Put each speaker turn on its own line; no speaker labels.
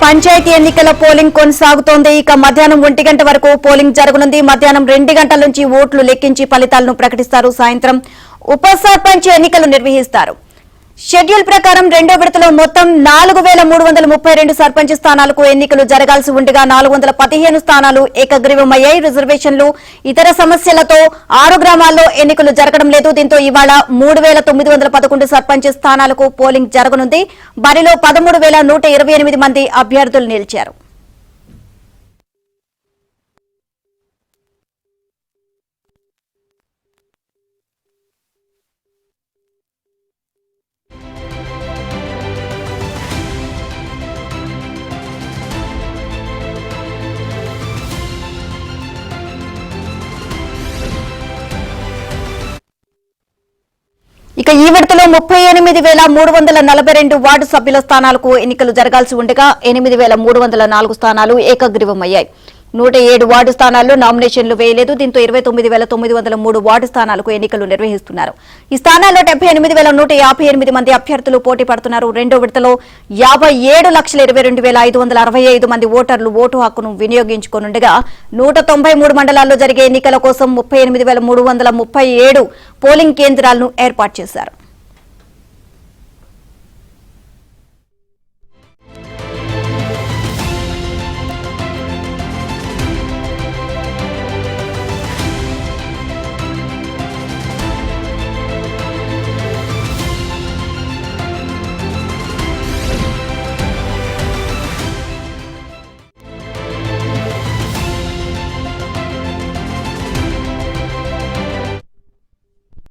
పంచాయతీ ఎన్నికల పోలింగ్ కొనసాగుతోంది. ఇక మధ్యాహ్నం 1 గంట వరకు పోలింగ్ జరగనుంది. మధ్యాహ్నం 2 గంటల నుంచి ఓట్లు లెక్కించి ఫలితాలను ప్రకటిస్తారు. సాయంత్రం ఉప సర్పంచ్ ఎన్నికలు నిర్వహిస్తారు. షెడ్యూల్ ప్రకారం రెండో విడతలో మొత్తం 4332 సర్పంచ్ స్థానాలకు ఎన్నికలు జరగాల్సి ఉండగా 415 స్థానాలు ఏకగ్రీవమయ్యాయి. రిజర్వేషన్లు ఇతర సమస్యలతో 6 గ్రామాల్లో ఎన్నికలు జరగడం లేదు. దీంతో ఇవాళ 3911 సర్పంచ్ స్థానాలకు పోలింగ్ జరగనుంది. బరిలో 13128 మంది అభ్యర్థులు నిలిచారు. ఇక ఈ విడతలో 38,342 వార్డు సభ్యుల స్థానాలకు ఎన్నికలు జరగాల్సి ఉండగా 8,304 స్థానాలు ఏకగ్రీవమయ్యాయి. 107 వార్డు స్థానాల్లో నామినేషన్లు వేయలేదు. దీంతో 29,903 వార్డు స్థానాలకు ఎన్నికలు నిర్వహిస్తున్నారు. ఈ స్థానాల్లో 78,158 మంది అభ్యర్థులు పోటీ పడుతున్నారు. రెండో విడతలో 57,22,565 మంది ఓటర్లు ఓటు హక్కును వినియోగించుకోనుండగా 193 మండలాల్లో జరిగే ఎన్నికల కోసం 38,337 పోలింగ్ కేంద్రాలను ఏర్పాటు చేశారు.